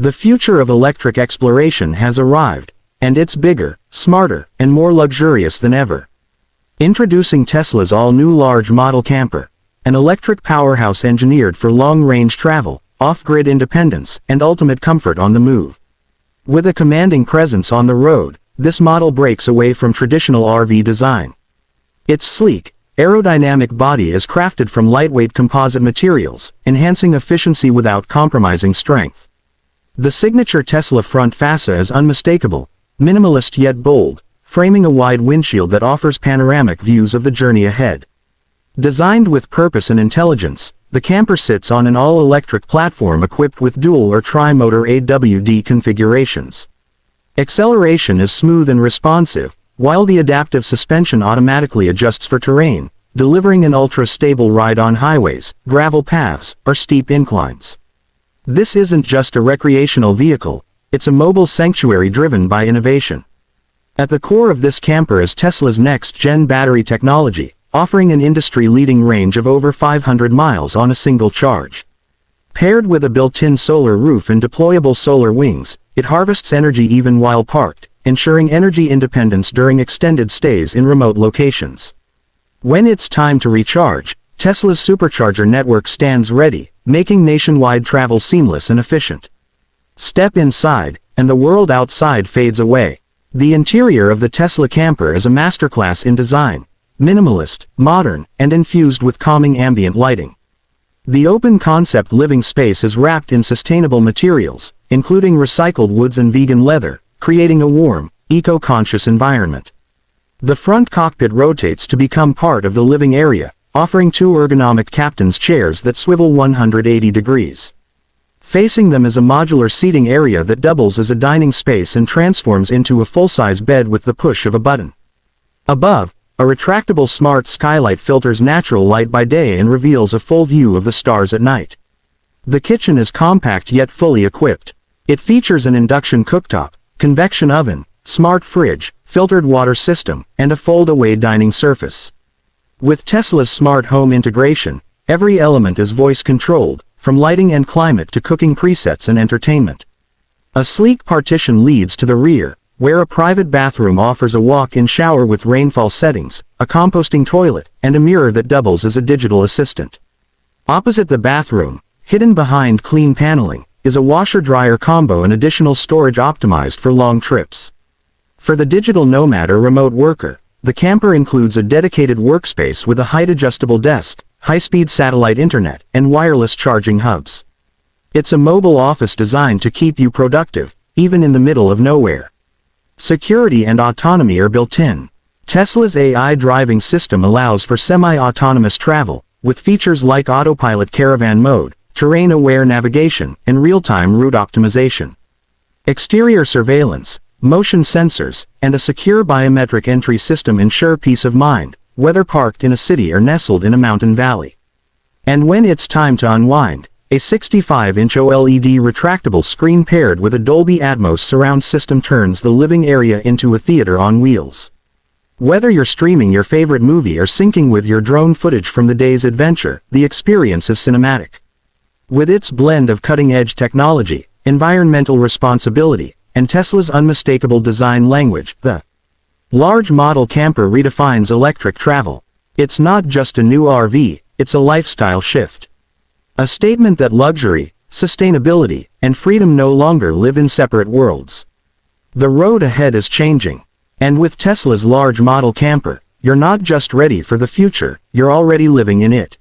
The future of electric exploration has arrived, and it's bigger, smarter, and more luxurious than ever. Introducing Tesla's all-new large model camper, an electric powerhouse engineered for long-range travel, off-grid independence, and ultimate comfort on the move. With a commanding presence on the road, this model breaks away from traditional RV design. Its sleek, aerodynamic body is crafted from lightweight composite materials, enhancing efficiency without compromising strength. The signature Tesla front fascia is unmistakable, minimalist yet bold, framing a wide windshield that offers panoramic views of the journey ahead. Designed with purpose and intelligence, the camper sits on an all-electric platform equipped with dual or tri-motor AWD configurations. Acceleration is smooth and responsive, while the adaptive suspension automatically adjusts for terrain, delivering an ultra-stable ride on highways, gravel paths, or steep inclines. This isn't just a recreational vehicle, it's a mobile sanctuary driven by innovation. At the core of this camper is Tesla's next-gen battery technology, offering an industry-leading range of over 500 miles on a single charge. Paired with a built-in solar roof and deployable solar wings, it harvests energy even while parked, ensuring energy independence during extended stays in remote locations. When it's time to recharge, Tesla's supercharger network stands ready, making nationwide travel seamless and efficient. Step inside, and the world outside fades away. The interior of the Tesla camper is a masterclass in design, minimalist, modern, and infused with calming ambient lighting. The open-concept living space is wrapped in sustainable materials, including recycled woods and vegan leather, creating a warm, eco-conscious environment. The front cockpit rotates to become part of the living area, offering two ergonomic captain's chairs that swivel 180 degrees. Facing them is a modular seating area that doubles as a dining space and transforms into a full-size bed with the push of a button. Above, a retractable smart skylight filters natural light by day and reveals a full view of the stars at night. The kitchen is compact yet fully equipped. It features an induction cooktop, convection oven, smart fridge, filtered water system, and a fold-away dining surface. With Tesla's smart home integration, every element is voice-controlled, from lighting and climate to cooking presets and entertainment. A sleek partition leads to the rear, where a private bathroom offers a walk-in shower with rainfall settings, a composting toilet, and a mirror that doubles as a digital assistant. Opposite the bathroom, hidden behind clean paneling, is a washer-dryer combo and additional storage optimized for long trips. For the digital nomad or remote worker, the camper includes a dedicated workspace with a height-adjustable desk, high-speed satellite internet, and wireless charging hubs. It's a mobile office designed to keep you productive, even in the middle of nowhere. Security and autonomy are built in. Tesla's AI driving system allows for semi-autonomous travel, with features like autopilot caravan mode, terrain-aware navigation, and real-time route optimization. Exterior surveillance, motion sensors, and a secure biometric entry system ensure peace of mind, whether parked in a city or nestled in a mountain valley. And when it's time to unwind, a 65-inch OLED retractable screen paired with a Dolby Atmos surround system turns the living area into a theater on wheels. Whether you're streaming your favorite movie or syncing with your drone footage from the day's adventure, the experience is cinematic. With its blend of cutting-edge technology, environmental responsibility, and Tesla's unmistakable design language, the large model camper redefines electric travel. It's not just a new RV, it's a lifestyle shift. A statement that luxury, sustainability, and freedom no longer live in separate worlds. The road ahead is changing. And with Tesla's large model camper, you're not just ready for the future, you're already living in it.